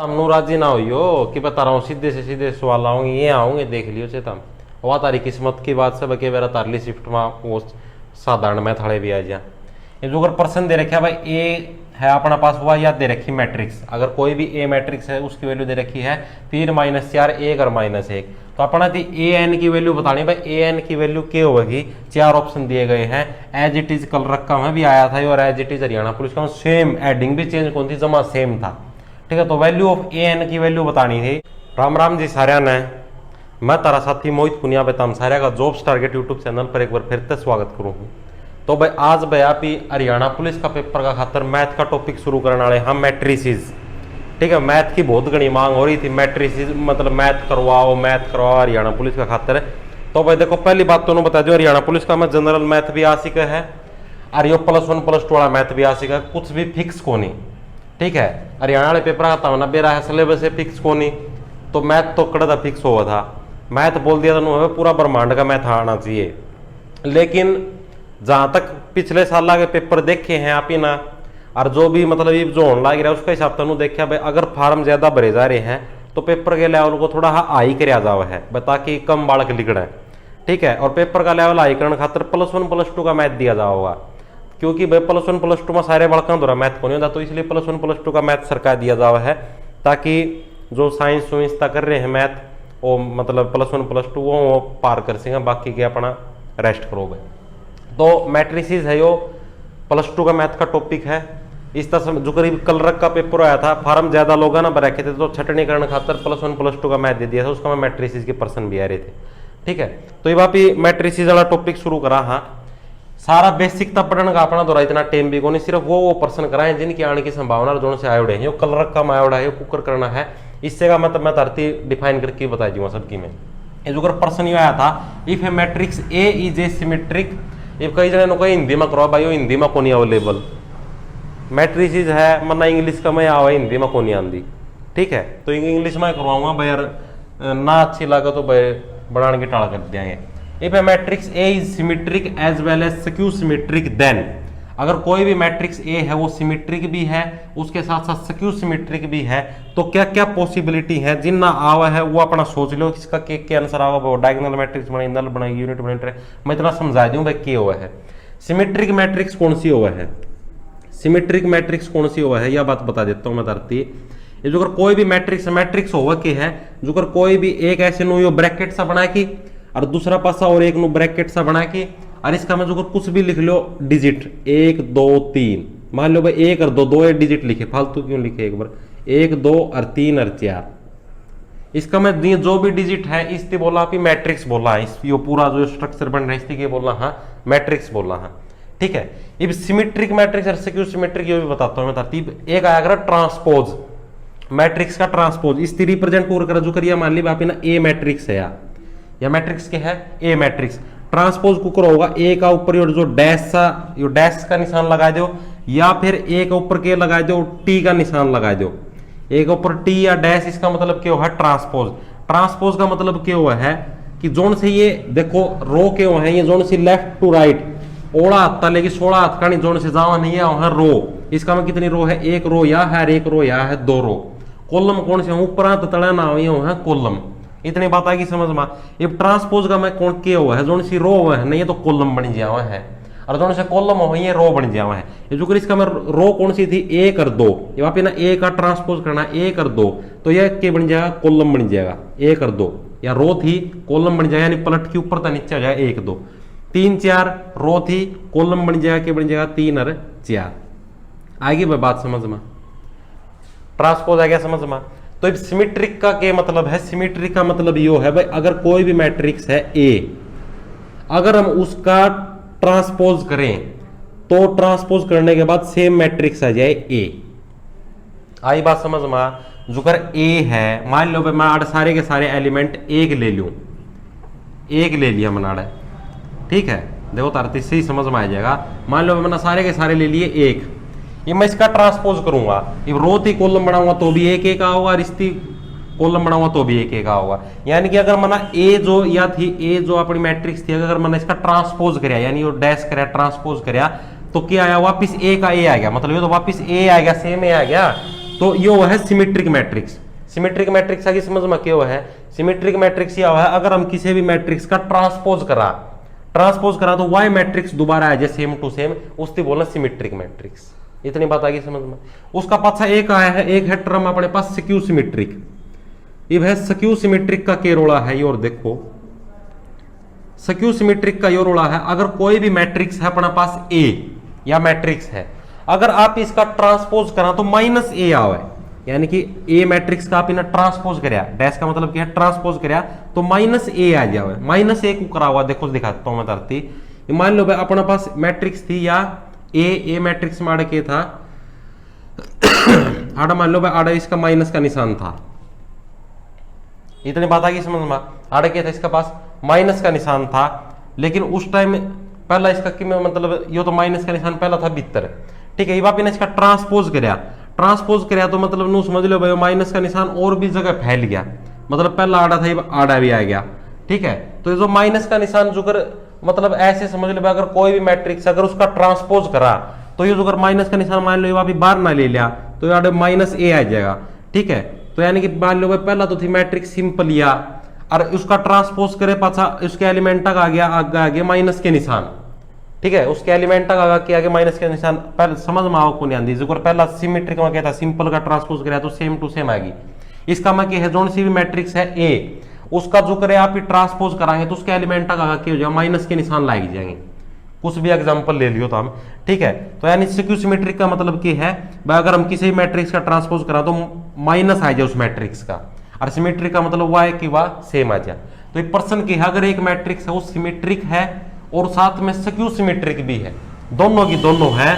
हमनू राजी ना हुई कि बता रहा हूँ सीधे से सीधे सवाल आऊंगे ये आऊंगे देख लियो चेतम वह तारी किस्मत की बात सब के मेरा तारली शिफ्ट में वो साधारण में थड़े भी आ जा ये जो अगर पर्सन दे रखे भाई ए है अपना पास हुआ या दे रखी मैट्रिक्स अगर कोई भी ए मैट्रिक्स है उसकी वैल्यू दे रखी है 3 - 4 1 और -1 तो अपना थी ए एन की वैल्यू बतानी भाई ए एन की वैल्यू क्या होगी 4 ऑप्शन दिए गए हैं एज इट इज कल रक्का में भी आया था और as it is Haryana police का सेम एडिंग भी चेंज कौन थी जमा सेम था ठीक है। तो वैल्यू ऑफ ए एन की वैल्यू बतानी थी। राम राम जी सारे ने मैं तारा साथी मोहित पुनिया बेताम सारे का जॉब्स टारगेट यूट्यूब चैनल पर एक बार फिर से स्वागत करूँ हूँ। तो भाई आज भाई आप ही हरियाणा पुलिस का पेपर का खातर मैथ का टॉपिक शुरू करने वाले हम मैट्रिसेस ठीक है। मैथ की बहुत घनी मांग हो रही थी मैट्रिसेस मतलब मैथ करवाओ हरियाणा पुलिस का खातर। तो भाई देखो पहली बात तो बता दो हरियाणा पुलिस का मैं जनरल मैथ भी आसिक है और यो +1 +2 वाला मैथ भी आसिक है कुछ भी फिक्स को नहीं ठीक है। हरियाणा वाले पेपर का तवना बेरा है सिलेबस है फिक्स को नहीं तो मैथ तो कड़ा था फिक्स हुआ था मैथ बोल दिया था पूरा ब्रह्मांड का मैथ आना चाहिए। लेकिन जहां तक पिछले साल के पेपर देखे हैं आप ही ना और जो भी मतलब ये जो होने लग रहा है उसके हिसाब से देखा भाई अगर फार्म ज्यादा भरे जा रहे हैं तो पेपर के लेवल को थोड़ा हाई कराया जावा है ताकि कम बालक लिखना है ठीक है। और पेपर का लेवल हाई करने खातर +1 +2 का मैथ दिया जाओगा क्योंकि भाई +1 +2 में सारे बालकों द्वारा मैथ को नहीं होता तो इसलिए +1 +2 का मैथ सरकार दिया जावा है ताकि जो साइंस सुइंस कर रहे हैं मैथ वो मतलब +1 +2 वो पार कर सकें बाकी के अपना रेस्ट करो भाई। तो मैट्रिसेस है यो +2 का मैथ का टॉपिक है। इस तरह जो करीब कल रख का पेपर आया था फार्म ज्यादा लोग ना रखे थे तो छटनी करने खातर +1 +2 का मैथ दे दिया था उसका मैं मैट्रिसेस के पर्सन भी आ रहे थे ठीक है। तो ये वापी मैट्रिसेस वाला टॉपिक शुरू करा हाँ सारा बेसिक तब पढ़ने का अपना दौरा इतना टाइम भी को नहीं सिर्फ वो पर्सन कराए जिनकी आने की संभावना जोन से आयोडे हैं कल रख का आयोडा है कुकर करना है इससे का मतलब मैं धरती डिफाइन करके बता दूंगा सबकी में। ये जो पर्सन ये आया था if a matrix a is a symmetric ये कई जने कहीं हिंदी में करवा भाई हिंदी में को नहीं अवेलेबल मैट्रिसेस है मना इंग्लिश का मैं आवा हिंदी में को नहीं आती ठीक है। तो इंग्लिश में करवाऊंगा भाई यार ना अच्छी लगे तो भाई बढ़ाने की टाल कर देंगे। If a matrix a is symmetric as well as skew symmetric then अगर कोई भी मैट्रिक्स ए है वो सिमेट्रिक भी है उसके साथ साथ स्क्यू सिमेट्रिक भी है तो क्या क्या पॉसिबिलिटी है जिन ना आवा है वो अपना सोच लो इसका के आंसर आवा वो डायगोनल मैट्रिक्स बने नल बनेगी यूनिट बने मैं इतना समझा दूं भाई क्या हुआ है। सिमेट्रिक मैट्रिक्स कौन सी हुआ है सिमेट्रिक मैट्रिक्स कौन सी हुआ है यह बात बता देता हूं मैं धरती ये जो कोई भी मैट्रिक्स हुआ के है जो कोई भी एक ऐसे नो ब्रैकेट सा बना की और दूसरा पासा और एक नो ब्रैकेट सा बना के और इसका मैं जो कुछ भी लिख लो डिजिट 1 2 3 मान लो भाई 1 और 2 दो डिजिट लिखे फालतू क्यों लिखे एक बार 1 2 और 3 और 4 इसका मैं जो भी डिजिट है इससे बोला आप मैट्रिक्स बोला है इस पूरा जो स्ट्रक्चर बन रहा है इसके बोला हाँ मैट्रिक्स बोला हाँ ठीक है। अब सिमेट्रिक मैट्रिक्स और स्क्यू सिमेट्रिक ये भी बताता हूं मैं तरतीब एक आया कर ट्रांसपोज मैट्रिक्स का ट्रांसपोज इस रिप्रेजेंट पूरा कर जो करिए मान ली आप ना ए मैट्रिक्स है या मैट्रिक्स के है ए मैट्रिक्स ट्रांसपोज कुकर होगा ए का ऊपर जो डैश का निशान लगा दो या फिर ए का ऊपर के लगा दो टी का निशान लगा दो ए का ऊपर टी या डैश इसका मतलब क्या हुआ है ट्रांसपोज का मतलब क्या हुआ है कि जोन से ये देखो रो के हुआ है ये जोन से लेफ्ट टू राइट ओड़ा हाथ लेकिन 16 हाथ का नहीं जोन से जावा नहीं है रो इसका में कितनी रो है एक रो या है एक रो या है 2 रो कॉलम कौन से ऊपर तड़ा ना है कॉलम इतनी बात आएगी समझ में। अब ट्रांसपोज का मैं कौन किया हुआ है जोन सी रो हुआ है नहीं तो कॉलम बन गया हुआ है और जोन से कॉलम हो ये रो बन गया हुआ है। ये जो इसका मैं रो कौन सी थी 1 और 2 वहां पे ना ए का ट्रांसपोज करना 1 और 2 तो यह क्या बन जाएगा कॉलम बन जाएगा 1 और 2 या रो थी कॉलम बन जाएगा यानी पलट के ऊपर तो नीचे आ जाएगा 1 2 3 4 रो थी कॉलम बन जाएगा क्या बन जाएगा 3 और 4 आएगी भाई बात समझ में ट्रांसपोज आ गया समझ में। तो अब सिमेट्रिक का क्या मतलब है सिमेट्रिक का मतलब यो है भाई अगर कोई भी मैट्रिक्स है ए अगर हम उसका ट्रांसपोज करें तो ट्रांसपोज करने के बाद सेम मैट्रिक्स आ जाए ए आई बात समझ में। जो कर ए है मान लो भाई मैं सारे के सारे एलिमेंट एक ले लूं एक ले लिया मनाड़ा ठीक है देखो तारती सही समझ में आ जाएगा। मान लो मैंने सारे के सारे ले लिए एक ये मैं इसका ट्रांसपोज करूंगा ये रो थी कॉलम बनाऊंगा तो भी एक एक होगा रिश्ती कॉलम बनाऊंगा तो भी एक एक होगा यानी कि अगर मैंने ए जो या थी ए जो अपनी मैट्रिक्स थी अगर मैंने इसका ट्रांसपोज कराया यानी वो डैश कराया ट्रांसपोज कराया तो क्या आया वापिस ए का ए आ गया मतलब ये तो वापिस ए आ गया सेम ए आ गया तो ये वो है सिमेट्रिक मैट्रिक्स। सिमेट्रिक मैट्रिक्स आगे समझ में क्या है, सिमेट्रिक मैट्रिक्स ये है अगर हम किसी भी मैट्रिक्स का ट्रांसपोज करा तो वाई मैट्रिक्स दोबारा आ जाए सेम टू सेम, उसकी बोलना सिमेट्रिक मैट्रिक्स। इतनी बात आ गई समझ में। उसका पाछा एक आया है, एक है टर्म अपने पास स्क्यू सिमेट्रिक। ये है स्क्यू सिमेट्रिक का क्या रोड़ा है, ये और देखो स्क्यू सिमेट्रिक का ये रोड़ा है, अगर कोई भी मैट्रिक्स है अपना पास ए या मैट्रिक्स है, अगर आप इसका ट्रांसपोज करा तो माइनस ए आवे, यानी कि ए मैट्रिक्स का आप इन्हें ट्रांसपोज करया, डैश का मतलब क्या है ट्रांसपोज करया, तो माइनस ए आ जावे। माइनस ए को करा हुआ देखो दिखाता हूं मैं धरती। मान लो भाई अपना पास मैट्रिक्स थी या ए मैट्रिक्स में आड़े के था आड़ा, मान लो भाई आड़ा इसका माइनस का निशान था, इतनी बात आ गई समझ में। आड़े के था इसका पास माइनस का निशान था, लेकिन उस टाइम पहला इसका कि मतलब ये तो माइनस का निशान पहला था भीतर, ठीक है। ये बाप ने इसका ट्रांसपोज करया तो मतलब नू समझ लो भाई माइनस का निशान और भी जगह फैल गया, मतलब पहला आड़ा था ये आड़ा भी आ गया, ठीक है। तो ये जो माइनस का निशान जो कर मतलब ऐसे समझ लो अगर कोई भी मैट्रिक्स अगर उसका ट्रांसपोज करा तो ये जो अगर माइनस का निशान मान लो ये वापस बाहर ना ले लिया तो ये आड़े माइनस ए आ जाएगा, ठीक है। तो यानी कि मान लो भाई पहला तो थी मैट्रिक्स सिंपल या और उसका ट्रांसपोज करे पाछा उसके एलिमेंट तक आ गया माइनस के निशान, ठीक है। उसके एलिमेंट तक आगे माइनस के निशान पहले समझ में आओ को नहीं आती। जो पहला सिमेट्रिक में क्या था सिंपल का ट्रांसपोज कराया तो सेम टू सेम आएगी। इसका मैं क्या है जोन सी भी मैट्रिक्स है ए, उसका जो करे आप ट्रांसपोज कराएंगे तो उसके एलिमेंट तक आगे हो जाएगा माइनस के निशान लाग जाएंगे। कुछ भी एग्जांपल ले लियो तो हम, ठीक है। तो यानी स्क्यू सिमेट्रिक का मतलब क्या है भाई अगर हम किसी भी मैट्रिक्स का ट्रांसपोज करा तो माइनस आ जाए उस मैट्रिक्स का, और सिमेट्रिक का मतलब वाह कि वाह सेम आ जाए। तो एक पर्सन की अगर एक मैट्रिक्स है वो सिमेट्रिक है और साथ में स्क्यू सिमेट्रिक भी है, दोनों की दोनों है,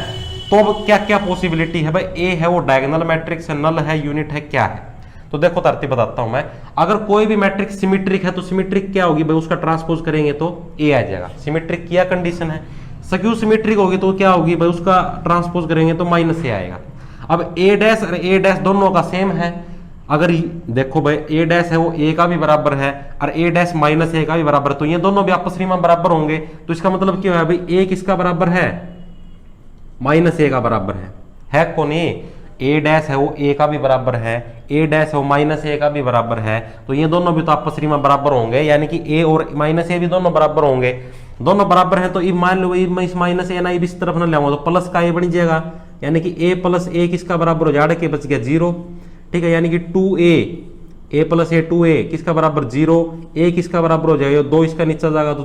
तो अब क्या क्या पॉसिबिलिटी है भाई। ए है वो डायगोनल मैट्रिक्स है, नल है, यूनिट है, क्या है। तो देखो तरतीब बताता हूं मैं, अगर कोई भी मैट्रिक्स सिमेट्रिक है तो सिमेट्रिक क्या होगी भाई, उसका ट्रांसपोज करेंगे तो ए आ जाएगा। सिमेट्रिक क्या कंडीशन है, स्क्यू सिमेट्रिक होगी तो क्या होगी भाई, उसका ट्रांसपोज करेंगे तो माइनस ए आएगा। अब ए डैश और ए डैश दोनों का सेम है, अगर देखो भाई ए डैश है वो ए का भी बराबर है और ए डैश माइनस ए का भी बराबर है, तो ये दोनों भी आपस में बराबर होंगे। तो इसका मतलब क्या है भाई, ए किसका बराबर है, माइनस ए का बराबर है कौन, ए डैश है वो ए का भी बराबर है, ए डैश है वो माइनस ए का भी बराबर है, तो ये दोनों भी तो आपस में बराबर होंगे, यानी कि ए और माइनस ए भी दोनों बराबर होंगे। दोनों बराबर है तो ये मान लो मैं इस माइनस ए ना इस तरफ ना लाऊंगा तो प्लस का ए बन जाएगा, यानी कि ए प्लस ए किसका बराबर हो जाएगा, के बच गया 0, ठीक है। यानी कि 2a, a plus A 2a किसका बराबर 0, a किसका बराबर हो जाएगा 2, इसका नीचे जाएगा तो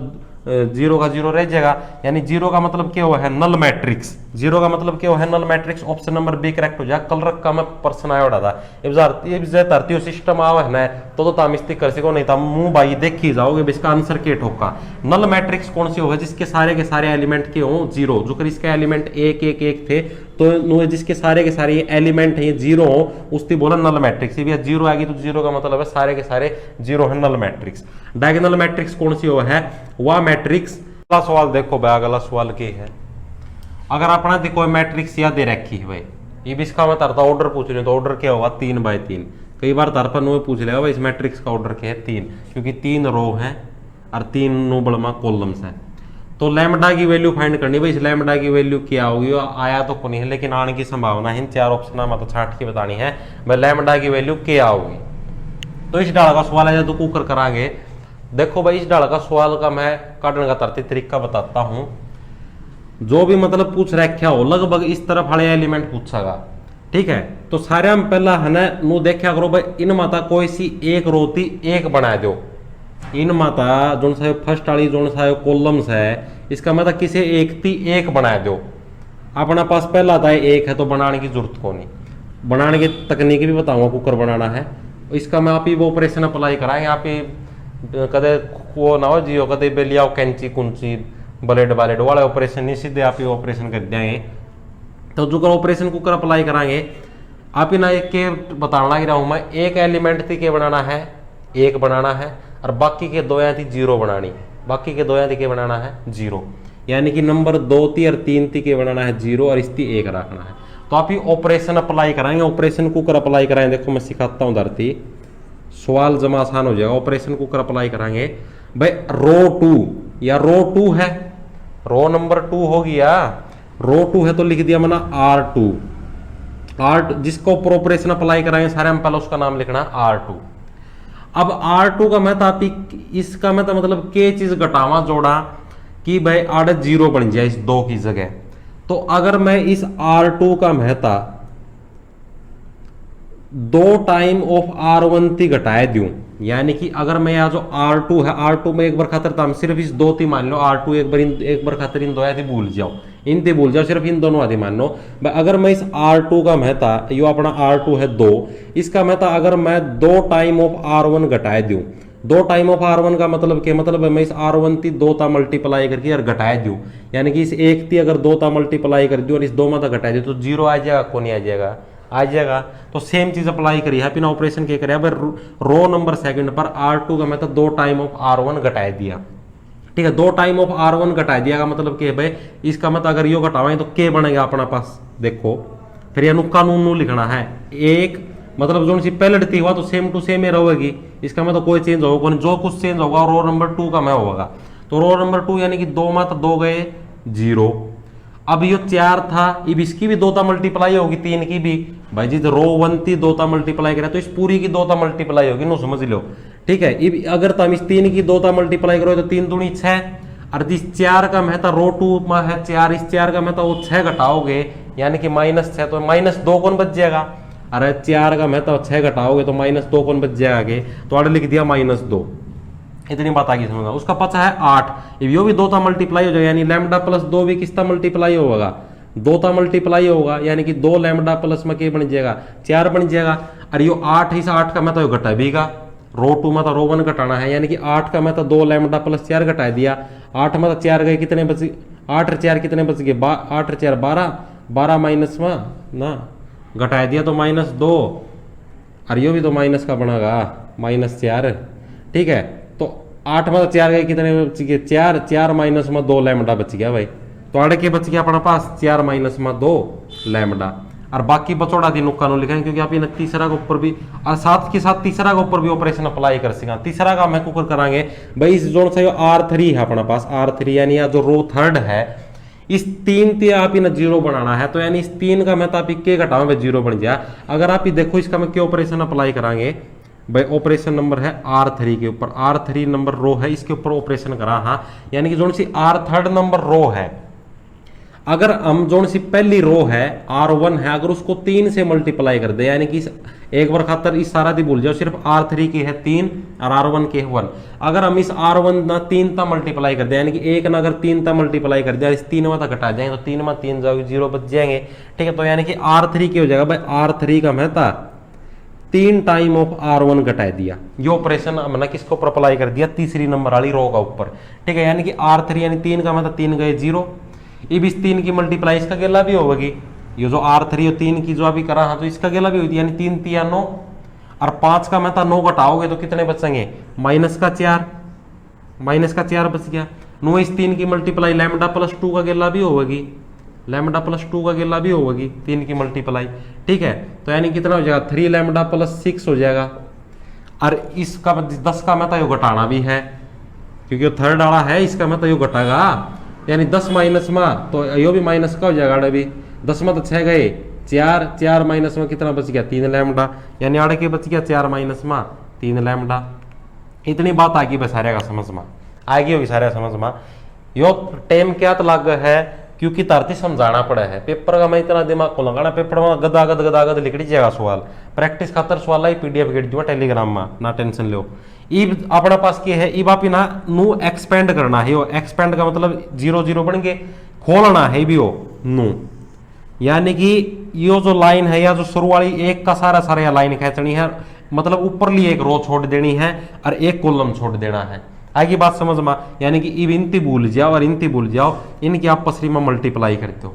0 का 0 रह जाएगा, यानी 0 का मतलब क्या हुआ है नल मैट्रिक्स। 0 का मतलब क्या हुआ है null matrix, option number B correct हो जाएगा। कल रख का मैं पर्सन आया उड़ा था ये धरती सिस्टम आवा है ना तो ताम इस्ती कर सको, नहीं था मुंह भाई देख ही जाओगे इसका आंसर के ठोका। नल मैट्रिक्स कौन सी होगा, जिसके सारे के सारे एलिमेंट के हो 0, जो कर इसके एलिमेंट 1 1 1 थे तो जिसके सारे के सारे एलिमेंट है 0 हो उसकी बोला नल मैट्रिक्स। भी 0 आएगी तो 0 का मतलब है सारे के सारे 0 है, नल मैट्रिक्स। डायगोनल मैट्रिक्स कौन सी हो है, वह मैट्रिक्स। अगला सवाल देखो भाई, अगला सवाल क्या है, अगर अपना कोई मैट्रिक्स या दे रखी है भाई, ये भी इसका मैं तरता ऑर्डर पूछ रही हूँ तो ऑर्डर क्या होगा 3/3। कई बार तार पर नो पूछ लेगा भाई इस मैट्रिक्स का ऑर्डर क्या है 3, क्योंकि 3 रो है और 3 नो बड़मा कॉलम्स है। तो लैम्बडा की वैल्यू फाइंड करनी भाई, इस लैम्बडा की वैल्यू क्या होगी, आया तो कौन है लेकिन आने की संभावना है, इन 4 ऑप्शन में तो छाट के बतानी है भाई लैम्बडा की वैल्यू क्या होगी। तो इस डाल का सवाल है जो कुकर करांगे। देखो भाई इस डाल का सवाल का मैं काटने का तरती तरीका बताता हूं, जो भी मतलब पूछ रखा हो लगभग इस तरफ वाले एलिमेंट पूछेगा, ठीक है। तो सारे में पहला है ना नु देखा करो भाई इन माता कोई सी एक रोती एक बना दो, इन माता जो सा फर्स्ट वाली जो सा कॉलम्स है इसका मतलब किसी एक थी एक बना दो। अपना पास पहला था एक है तो बनाने की जरूरत को नहीं, बनाने की तकनीक भी बताऊंगा कुकर बनाना है। इसका मैं आप ही वो ऑपरेशन अप्लाई कराएंगे, आप ही कदे वो ना हो जियो कदे बेलियाओ कैंची कुंची ब्लेड वालेड वाला ऑपरेशन नहीं, सीधे आप ही ऑपरेशन कर देंगे। तो जो कर ऑपरेशन कुकर अप्लाई कराएंगे आप ही ना एक के बताना लग रहा हूं मैं, एक एलिमेंट थी के बनाना है एक बनाना है और बाकी के 2 थी 0 बनानी, बाकी के 2 थी के बनाना है 0, यानी कि नंबर 2 थी और 3 थी के बनाना है 0 और इसकी 1 रखना है। तो आप ही ऑपरेशन अप्लाई कराएंगे, ऑपरेशन कुकर अप्लाई कराएंगे। देखो मैं सिखाता हूं धरती, सवाल जमा आसान हो जाएगा। ऑपरेशन कुकर अप्लाई कराएंगे भाई, रो 2 या रो 2 है, रो नंबर 2 हो गया, रो 2 है तो लिख दिया मैंने R2, R2 जिसको ऊपर ऑपरेशन अप्लाई कराएंगे सारे हम पहले उसका नाम लिखना है R2। अब R2 का महता इसका महता मतलब के चीज घटावा जोड़ा कि भाई आड़ 0 बन जाए इस 2 की जगह। तो अगर मैं इस R2 का महता 2 टाइम ऑफ R1 ती घटाए दूं, यानी कि अगर मैं यहाँ जो R2 है R2 में एक बार खातर तो हम सिर्फ इस 2 ती मान लो, R2 एक बार खातर इन 2 आदि भूल जाओ, इन ती भूल जाओ, सिर्फ इन दोनों आदि मान लो। अगर मैं इस R2 का महता यो अपना R2 है 2, इसका महता अगर मैं 2 टाइम ऑफ R1 घटाए दूं, 2 टाइम ऑफ R1 का मतलब क्या मतलब है, मैं इस R1 ती 2 ता मल्टीप्लाई करके यार घटाए दूं, यानी कि इस 1 ती अगर 2 ता मल्टीप्लाई कर दूं और इस 2 में ता घटाए दूं तो 0 आ जाएगा, कौन आ जाएगा, आ जाएगा। तो सेम चीज अप्लाई करी है, बिना ऑपरेशन के करे रो नंबर सेकंड पर R2 का मतलब 2 टाइम ऑफ R1 घटाए दिया, ठीक है। 2 टाइम ऑफ R1 घटाए दिया का मतलब क्या है भाई, इसका मतलब अगर यो घटावे तो के बनेगा अपना पास, देखो फिर ये कानून नू लिखना है। एक मतलब जो सी पहले थी हुआ तो सेम टू सेम ही रहेगी, इसका मतलब कोई चेंज होगा, जो कुछ चेंज होगा रो नंबर 2 का मैं होगा। तो रो नंबर 2 यानी कि 2 में तो 2 गए 0। अब ये 4 था, अब इसकी भी 2 ता मल्टीप्लाई होगी, 3 की भी भाई जी, रो 1 थी 2 ता मल्टीप्लाई करा तो इस पूरी की 2 ता मल्टीप्लाई होगी, नो समझ लो, ठीक है। अब अगर तुम इस 3 की 2 ता मल्टीप्लाई करो तो 3 दूनी 6, और जिस 4 का महता रो 2 में है 4, इस 4 का महता वो 6 घटाओगे यानी कि -6, तो -2 कौन बच जाएगा, अरे 4 का महता 6 घटाओगे तो -2 कौन बच जाएगा आगे, तो आगे लिख दिया -2। इतनी बात आगे समझना। उसका पचा है 8, यो भी 2 ता मल्टीप्लाई हो जाएगा, यानी लैम्डा प्लस 2 भी किसता मल्टीप्लाई होगा, 2 ता मल्टीप्लाई होगा, यानी कि 2 लैम्डा प्लस में क्या बन जाएगा, 4 बन जाएगा। और यो 8 इस 8 का महता घटा भीगा, रो 2 में तो रो 1 घटाना है, यानी कि 8 का महता 2 लैम्डा प्लस 4 घटा दिया, 8 में तो 4 गए, कितने बच, 8 और 4 कितने बच गए, 8 और 4 12, 12 माइनस में ना घटा दिया तो -2, और यो भी तो माइनस का बनेगा -4, ठीक है। तो 8 में 4 गए, कितने बच गए 4, 4 माइनस में 2 लैम्डा बच गया भाई, तो आड़े के बच गया अपने पास 4 माइनस में 2 लैम्डा, और बाकी बचोड़ा थी नुक्का लिखेंगे क्योंकि आप इन तीसरा के ऊपर भी और साथ के साथ तीसरा के ऊपर भी ऑपरेशन अप्लाई कर सकें। तीसरा का मैं कुकर करांगे भाई, इस जोन से R3 है अपने पास, R3 यानी जो रो थर्ड है, इस 3 ते आप इन 0 बनाना है, तो यानी इस 3 का मैं आप के घटाओ भाई 0 बन जाए। अगर आप देखो इसका मैं क्या ऑपरेशन अप्लाई करांगे भाई, ऑपरेशन नंबर है R3 के ऊपर, R3 नंबर रो है इसके ऊपर ऑपरेशन करा, हाँ यानी कि जो सी R3 नंबर रो है, अगर हम जो सी पहली रो है R1 है, अगर उसको 3 से मल्टीप्लाई कर दे, यानी कि एक बार खातर इस सारा दी भूल जाओ, सिर्फ R3 की है 3 और R1 के 1, अगर हम इस R1 ना 3 ता मल्टीप्लाई कर दे, यानी कि एक ना अगर 3 ता मल्टीप्लाई कर दिया, इस 3 में ता घटा जाएंगे तो 3 में 3 जाओगे 0 बच जाएंगे, ठीक है। तो यानी कि R3 की हो जाएगा भाई, R3 का महता 3 टाइम ऑफ R1 घटा दिया, ये ऑपरेशन हमने किसको ऊपर अप्लाई कर दिया, तीसरी नंबर वाली रो का ऊपर, ठीक है। यानी कि R3 यानी 3 का मतलब 3 गए 0, अब इस 3 की मल्टीप्लाई इसका गेला भी होगी, ये जो R3 और 3 की जो अभी करा है तो इसका गेला भी होती है, यानी 3 तिया 9, और 5 का महता 9 घटाओगे तो कितने बचेंगे, -4, -4 बच गया। 9 इस 3 की मल्टीप्लाई लैम्डा प्लस 2 का गेला भी होगी, लैम्डा प्लस 2 का गेला भी होगी 3 की मल्टीप्लाई, ठीक है। तो यानी कितना हो जाएगा 3 लैम्डा प्लस 6 हो जाएगा, और इसका 10 का महता यो घटाना भी है क्योंकि थर्ड वाला है, इसका महता यो घटाएगा, यानी 10 माइनस में तो यो भी माइनस का हो जाएगा, अभी 10 में तो 6 गए 4, 4 माइनस में कितना बच गया 3 लैम्डा, यानी आड़े के बच गया 4 माइनस में 3 लैम्डा। इतनी बात आगी बस सारे का समझ में आएगी होगी, सारे समझ में। यो टाइम क्या तो लग है क्योंकि तारती समझाना पड़ा है, पेपर का मैं इतना दिमाग को लगाना, पेपर में गदागद लिखड़ी जाएगा सवाल, प्रैक्टिस खातर सवाल ही PDF गिर दूंगा टेलीग्राम में, ना टेंशन लो। इब अपना पास क्या है, इब आप ना नू एक्सपेंड करना है, एक्सपेंड का मतलब 0 0 बन के खोलना है भी हो नू, यानी कि यो जो लाइन है या जो शुरू वाली एक का सारा सारा लाइन खींचनी है, मतलब ऊपर ली एक रो छोड़ देनी है और एक कॉलम छोड़ देना है, आगे बात समझ में। यानी कि इब इनती भूल जाओ और इनती भूल जाओ, इनकी आप पसरी में मल्टीप्लाई करते हो,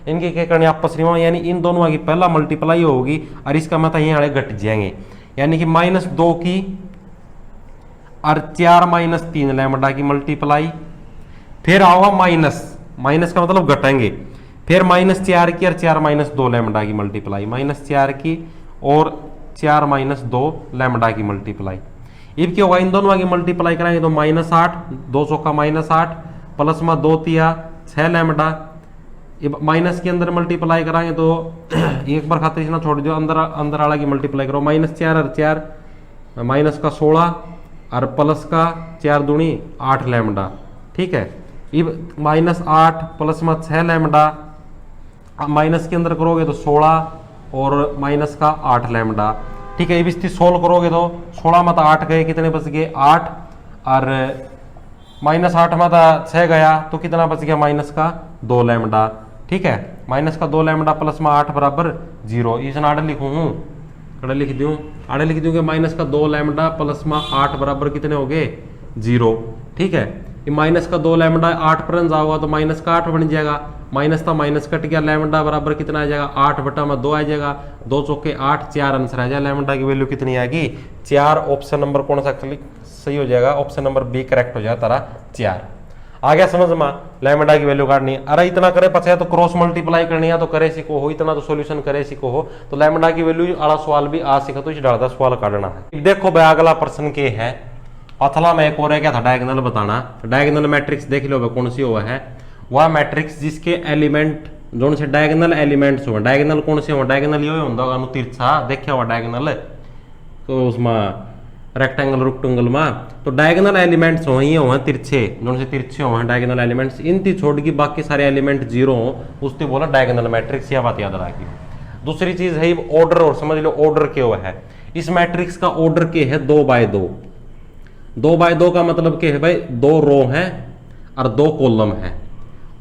इनकी क्या करनी आप पसरी में, यानी इन दोनों की पहला मल्टीप्लाई होगी और इसका मतलब यहाँ घट जाएंगे, यानी कि -2 की और 4 - 3 लैम्डा की मल्टीप्लाई, फिर आओगा माइनस का मतलब घटेंगे, फिर -4 की और 4 - 2 लैम्डा की मल्टीप्लाई, -4 की और 4 - 2 लैम्डा की मल्टीप्लाई। अब क्या होगा, इन दोनों की मल्टीप्लाई कराएंगे तो -8, 2 चौका -8 प्लस में 2 तिया 6 लैम्डा, ये माइनस के अंदर मल्टीप्लाई कराएंगे तो एक बार खातिर इसना छोड़ दो, अंदर अंदर वाला की मल्टीप्लाई करो, -4 और 4 माइनस का 16 और प्लस का 4 दूनी 8 लैम्डा। ठीक है, अब -8 प्लस में 6 लैम्डा, माइनस के अंदर करोगे तो 16 और माइनस का 8 लैम्डा। ठीक है, अब इसकी सोल्व करोगे तो 16 में 8 गए, कितने बच गए 8, और -8 में 6 गया तो कितना बच गया माइनस का 2 लैम्डा। ठीक है, माइनस का 2 लैम्डा प्लस में 8 बराबर 0। इस आड़े लिखूँ हूँ, आड़े लिख दूँ, आड़े लिख दूँ कि माइनस का 2 लैम्डा प्लस में 8 बराबर कितने हो गए 0। ठीक है, ये माइनस का 2 लैम्डा 8 पर जाओगा तो माइनस का 8 बन जाएगा, माइनस का माइनस कट गया, लैम्डा बराबर कितना आ जाएगा 8 बटा में 2 आ जाएगा, 2 चौके 8, 4 आंसर आ जाएगा। लैम्डा की वैल्यू कितनी आएगी 4। ऑप्शन नंबर कौन सा क्लिक सही हो जाएगा, ऑप्शन नंबर बी करेक्ट हो जाएगा तारा 4। आ गया समझ में, लैम्डा की वैल्यू काटनी है। अरे इतना करे पचा तो क्रॉस मल्टीप्लाई करनी है तो करे सीखो हो, इतना तो सॉल्यूशन करे सीखो हो, तो लैम्डा की वैल्यू वाला सवाल भी आ सीखा तो इस डालता सवाल काटना है। देखो भाई अगला प्रश्न के है, अथला में एक और है क्या था डायगोनल बताना। डायगोनल मैट्रिक्स देख लो भाई कौन सी हुआ है, वह मैट्रिक्स जिसके एलिमेंट जो से डायगोनल एलिमेंट्स हुआ। डायगोनल कौन से हुआ, डायगोनल ये होगा तिरछा, देखा हुआ डायगोनल तो उसमें रेक्टेंगल रेक्टेंगल में, तो डायगोनल एलिमेंट्स हो ये हुआ तिरछे, जो से तिरछे हुए डायगोनल एलिमेंट्स, इनती छोड़ की बाकी सारे एलिमेंट 0 हो, उसने बोला डायगोनल मैट्रिक्स। यह बात याद रखिए। दूसरी चीज है ऑर्डर, और समझ लो ऑर्डर क्या है, इस मैट्रिक्स का ऑर्डर क्या है 2x2। 2x2 का मतलब क्या है भाई, 2 रो है और 2 कॉलम है।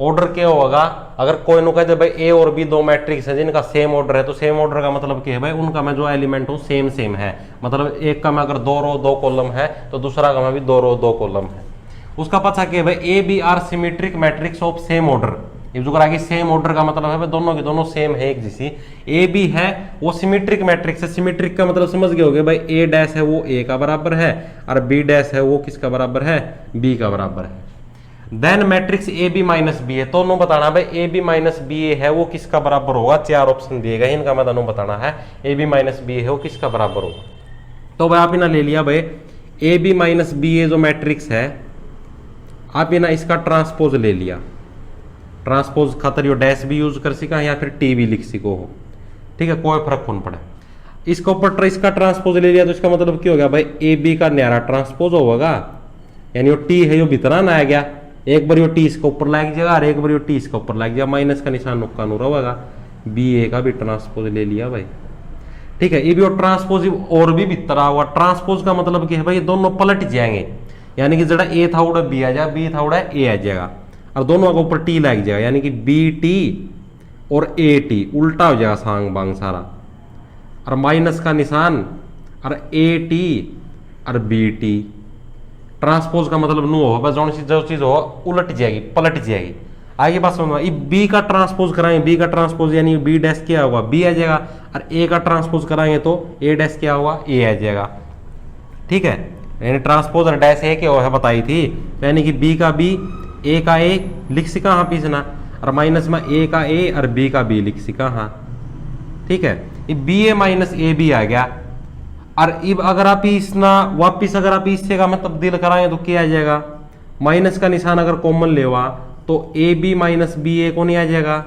ऑर्डर क्या होगा, अगर कोई नु कहते भाई ए और बी 2 मैट्रिक्स है जिनका सेम ऑर्डर है, तो सेम ऑर्डर का मतलब क्या है भाई, उनका में जो एलिमेंट हो सेम सेम है। मतलब एक का में अगर 2 रो 2 कॉलम है तो दूसरा का में भी 2 रो 2 कॉलम है। उसका पता क्या है भाई, A B are symmetric matrix of same order. ये जो आगे सेम ऑर्डर का मतलब है भाई दोनों के दोनों सेम है एक जैसी। ए बी है वो सिमेट्रिक मैट्रिक्स है, सिमेट्रिक का मतलब समझ गए होगे भाई, ए डैश है वो ए का बराबर है और बी डैश है वो किसका बराबर है, बी का बराबर है। Then matrix A B minus B है, दोनों बताना भाई A B minus B A है वो किसका बराबर होगा। 4 ऑप्शन दिए गए, इनका मैं दोनों बताना है, ए बी माइनस बी है वो किसका बराबर होगा। तो भाई आप इन्हें ले लिया भाई, ए बी माइनस बी ए जो मैट्रिक्स है, आप इन्हें इसका ट्रांसपोज ले लिया। ट्रांसपोज खातर यो डैश भी यूज कर सका या फिर टी भी लिख सको हो। ठीक है, कोई फर्क कौन पड़े। इसके ऊपर इसका ट्रांसपोज ले लिया तो इसका मतलब क्या हो गया भाई, ए बी का न्यारा ट्रांसपोज होगा, यानी वो टी है यो भीतरा ना आ गया, एक बार यो टी इसके ऊपर लग जाएगा और एक बार यो टी इसके ऊपर लग जाएगा, माइनस का निशान नुक्का नु रहेगा। बी ए का भी ट्रांसपोज ले लिया भाई। ठीक है, ये भी और ट्रांसपोज और भी भीतर हुआ। ट्रांसपोज का मतलब क्या है भाई, दोनों पलट जाएंगे, यानी कि जरा ए था उड़ा बी आ जाएगा, बी था उड़ा ए आ जाएगा और दोनों के ऊपर टी लग जाएगा, यानी कि बी टी और ए टी उल्टा हो जाएगा सांग बांग सारा, और माइनस का निशान और ए टी और बी टी। ट्रांसपोज का मतलब नो हो, बस जो चीज हो उलट जाएगी पलट जाएगी। आगे बात समझ में, बी का ट्रांसपोज कराएंगे, बी का ट्रांसपोज यानी बी डैश क्या होगा, बी आ जाएगा, और ए का ट्रांसपोज कराएंगे तो ए डैश क्या होगा, ए आ जाएगा। ठीक है, यानी ट्रांसपोज और डैश ए क्या है बताई थी, यानी कि बी का बी, ए का ए लिख सका हाँ पीछना, और माइनस में ए का ए और बी का बी लिख सका हाँ। ठीक है, ये B A minus A B आ गया, और अब अगर आप इसना वापिस अगर आप इससे का मैं तब्दील कराएं तो क्या आ जाएगा, माइनस का निशान अगर कॉमन लेवा तो A B minus B A को नहीं आ जाएगा,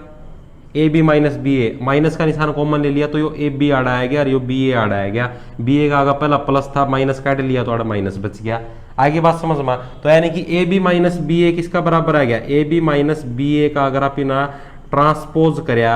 A B minus B A, minus का निशान कॉमन ले लिया तो यो ए बी आड़ा आ गया और यो बी ए आड़ा आ गया। बी ए का अगर पहला प्लस था माइनस काट लिया तो आड़ा माइनस बच गया। आगे बात समझ में, तो यानी कि ए बी माइनस बी ए किसका बराबर आ गया, ए बी माइनस बी ए का अगर आप इना ट्रांसपोज करया,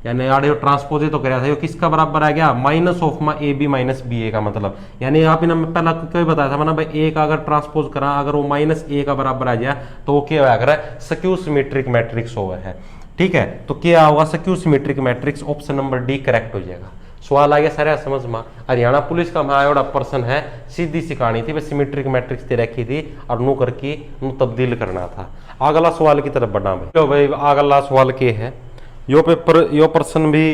यानी आड़े ट्रांसपोज तो कराया था, ये किसका बराबर आ गया, माइनस ऑफ में ए बी माइनस बी ए का मतलब, यानी आप इन्हें पहला क्यों बताया था मैंने भाई, ए का अगर ट्रांसपोज करा अगर वो माइनस ए का बराबर आ जाए तो वो क्या होगा, स्क्यू सिमेट्रिक मैट्रिक्स होगा है। ठीक है, तो क्या होगा, skew symmetric matrix, option number D correct हो जाएगा। सवाल आ गया सारे समझ में। हरियाणा पुलिस का महायोड़ा पर्सन है, सीधी सी कहानी थी, सिमेट्रिक मैट्रिक्स दे रखी थी और नू करके नू तब्दील करना था। अगला सवाल की तरफ बढ़ा भाई, अगला सवाल के है, यो पेपर यो प्रश्न भी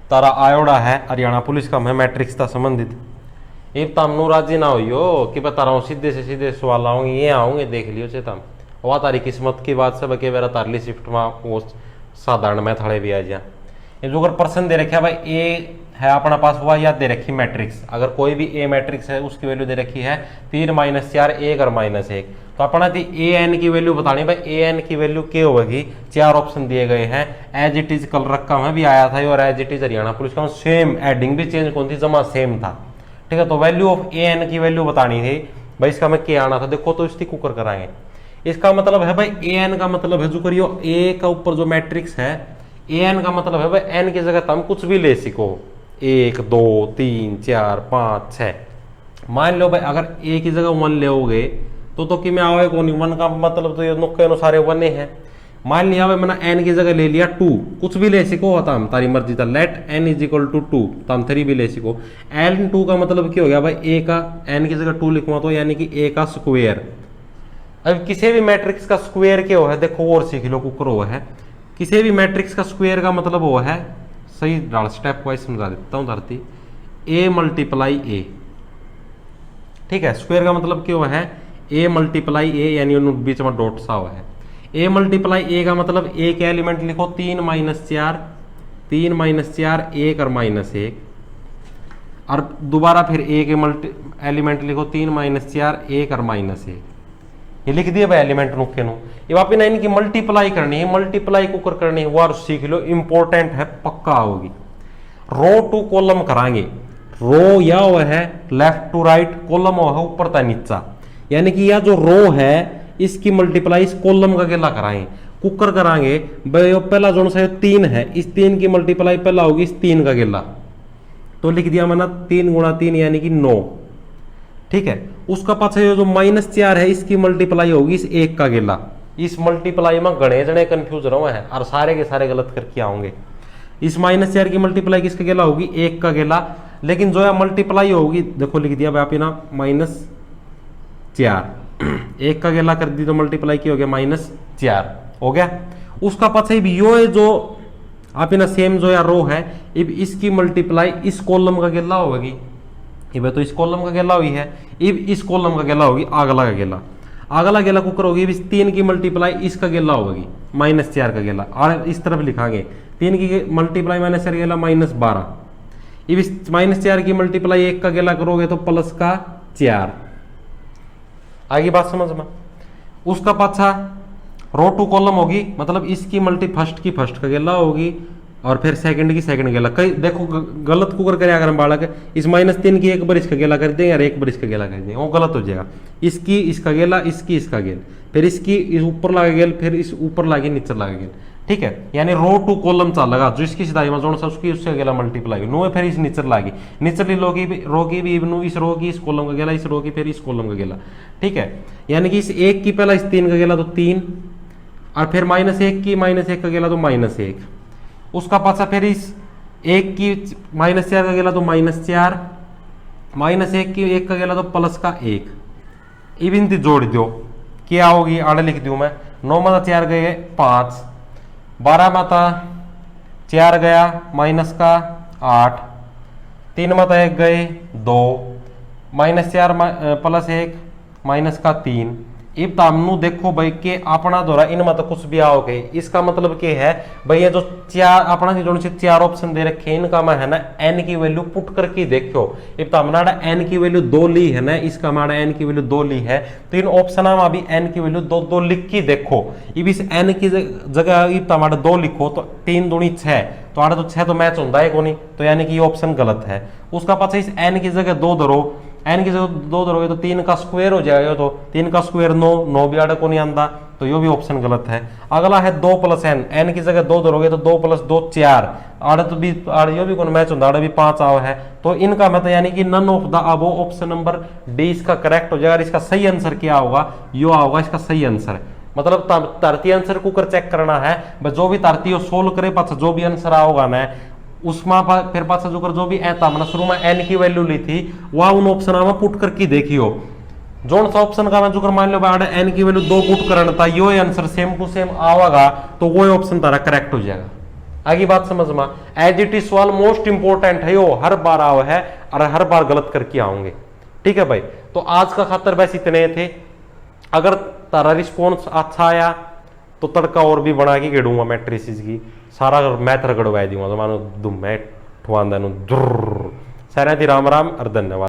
तारा आयोड़ा है, हरियाणा पुलिस का मैट्रिक्स था संबंधित। एक तम नु राजी ना हो कि बता रहा हूँ, सीधे से सीधे सवाल आऊंगे, ये आऊंगे देख लियो से तम वह तारी किस्मत की बात सब के बेरा तारली शिफ्ट में वो साधारण में थड़े भी आ जा। ये जो अगर प्रश्न दे रखे भाई, ए है अपना पास हुआ या दे रखी मैट्रिक्स, अगर कोई भी ए मैट्रिक्स है उसकी वैल्यू दे रखी है 3 - 4 1 और -1, तो अपना थी ए एन की वैल्यू बतानी भाई। ए एन की वैल्यू क्या होगी, 4 ऑप्शन दिए गए हैं। एज इट इज कल रक्कम है भी आया था और as it is Haryana police का सेम, एडिंग भी चेंज कौन थी, जमा सेम था। ठीक है, तो वैल्यू ऑफ ए एन की वैल्यू बतानी थी भाई। इसका मैं क्या आना था, देखो तो इसकी कुकर कराएंगे। इसका मतलब है भाई ए एन का मतलब है जो करियो ए का ऊपर जो मैट्रिक्स है, ए एन का मतलब है भाई एन की जगह तुम कुछ भी ले सको, 1 2 3 4 5 6। मान लो भाई अगर ए की जगह 1 लोगे तो कि मैं आवे कौन, 1 का मतलब तो ये नुक्के अनुसार 1 है। मान लिया भाई मैंने एन की जगह ले लिया 2, कुछ भी ले सको तम तारी मर्जी था। Let n is equal to 2, तम 3 भी ले सको। एन 2 का मतलब क्या हो गया भाई, ए का एन की जगह 2 लिखवा तो यानी कि ए का स्क्वायर। अब किसी भी मैट्रिक्स का स्क्वायर क्या है, देखो और सीख लो कुकर हो है। किसी भी मैट्रिक्स का स्क्वायर का मतलब वो है, सही डाल स्टेप वाइज समझा देता हूं धरती, ए मल्टीप्लाई ए। ठीक है, स्क्वायर का मतलब क्यों है, ए मल्टीप्लाई ए, यानी बीच में डॉट सा हुआ है। ए मल्टीप्लाई ए का मतलब ए के एलिमेंट लिखो 3 - 4 3 - 4 1 और -1, और दोबारा फिर ए के एलिमेंट लिखो 3 - 4 1 और -1। ये लिख दिया भाई एलिमेंट नुक्के नु। ये वापस ना इनकी मल्टीप्लाई करनी है, मल्टीप्लाई कुकर करनी है, वो सीख लो, इंपॉर्टेंट है, पक्का होगी। रो टू कॉलम कराएंगे, रो या वो है लेफ्ट टू राइट, कॉलम वो है ऊपर ता नीचा, यानी कि यह जो रो है इसकी मल्टीप्लाई इस कॉलम का गेला कराएंगे, कुकर कराएंगे भाई। पहला जो सा 3 है, इस 3 की मल्टीप्लाई पहला होगी इस 3 का गेला, तो लिख दिया मैंने 3 × 3 यानी कि 9। ठीक है, उसका पाछे जो -4 है इसकी मल्टीप्लाई होगी इस 1 का गेला। इस मल्टीप्लाई में गणे जने कंफ्यूज रहो है और सारे के सारे गलत करके आओगे। इस -4 की मल्टीप्लाई किसका गेला होगी, 1 का गेला, लेकिन जो है मल्टीप्लाई होगी, देखो लिख दिया भाई ना -4, 1 का गेला कर दी तो मल्टीप्लाई की हो गया -4 हो गया। उसका पाछे भी यो है जो आप ना सेम जो या रो है, अब इसकी मल्टीप्लाई इस कॉलम का गेला होगी, ये तो इस कॉलम का गेला हुई है, अब इस कॉलम का गेला होगी अगला का गेला, अगला गेला कुकर होगी, इस 3 की मल्टीप्लाई इसका गेला होगी -4 का गेला, और इस तरफ लिखाएंगे 3 की मल्टीप्लाई -4 गेला -12, अब इस -4 की मल्टीप्लाई 1 का गेला करोगे तो प्लस का 4। आगे बात समझ में। उसका पाछा रो टू कॉलम होगी, मतलब इसकी मल्टी फर्स्ट की फर्स्ट का गेला होगी और फिर सेकंड की सेकंड गेला। कई देखो गलत कुकर करे अगर हम बालक इस -3 की 1 बार इसका गेला कर देंगे और 1 बार इसका गेला कर देंगे, वो गलत हो जाएगा। इसकी इसका गेला, इसकी इसका गेल, फिर इसकी इस ऊपर लागे गेल, फिर इस ऊपर लागे नीचे लागे गेल। ठीक है, यानी रो टू कॉलम चलेगा, जो इसकी सिधाई में जोड़ सा उसकी उससे गेला मल्टीप्लाई नो, फिर इस नीचे लागी नीचे रो की भी नो, इस रो की इस कॉलम का गेला, इस रो की फिर इस कॉलम का गेला। ठीक है, यानी कि इस 1 की पहला इस 3 का गेला तो 3, और फिर -1 की -1 का गेला तो -1, उसका पाछा फिर इस 1 की -4 का गेला तो -4, -1 की 1 का गेला तो प्लस का 1। इवन जोड़ दो क्या होगी, आड़े लिख दू मैं, 9 में 4 गए 5, 12 में 4 गया माइनस का 8, 3 में 1 गए 2, -4 प्लस 1 माइनस का 3। अब तामनु देखो भाई के अपना द्वारा इनमें तो कुछ भी आओगे, इसका मतलब क्या है भाई, ये जो 4 अपना जो 4 ऑप्शन दे रखे इनका मैं है ना n की वैल्यू पुट करके देखो। अब तो हमारा n की वैल्यू 2 ली है ना, इसका हमारा n की वैल्यू 2 ली है, तो इन ऑप्शन में भी n की वैल्यू 2 2 लिख के देखो। अब इस n की जगह अब तो हमारा 2 लिखो तो 3 दूनी 6, तो आड़े तो 6 तो मैच होता है कोनी, तो यानी कि ये ऑप्शन गलत है। उसका पाछे इस n की जगह 2 धरो, n की जगह 2 धरोगे तो 3 का स्क्वायर हो जाएगा, तो 3 का स्क्वायर 9, 9 भी आड़े को नहीं आंदा, तो ये भी ऑप्शन गलत है। अगला है 2 + n, n की जगह 2 धरोगे तो 2 + 2 4, आड़े तो भी आड़े ये भी कौन मैच होता, आड़े भी 5 आओ है, तो इनका मतलब यानी कि none of the above option number D इसका करेक्ट हो जाएगा। इसका सही आंसर क्या होगा, यो होगा इसका सही आंसर। मतलब तरती आंसर को कर चेक करना है, जो भी तरती हो सोल्व करे पास जो भी आंसर आओगा ना उसमें फिर पास जो कर जो भी ऐसा हमने शुरू में n की वैल्यू ली थी वह उन ऑप्शन में पुट करके देखियो, जोन सा ऑप्शन का मैं जो कर मान लो भाई n की वैल्यू 2 पुट करना था, यो आंसर सेम टू सेम आवेगा तो वो ऑप्शन तारा करेक्ट हो जाएगा। आगे बात समझ में। एज इट इज सवाल मोस्ट इंपोर्टेंट है, यो हर बार आओ है और हर बार गलत करके आओगे। ठीक है भाई, तो आज का खातर बस इतने थे। अगर तारा रिस्पॉन्स अच्छा आया तो तड़का और भी बना के गेड़ूंगा मैट्रिसेस की, सारा मैथ रगड़वा दूंगा, तो मानो दुम मैं ठुआंदा नु दुर्र सारे राम राम और धन्यवाद।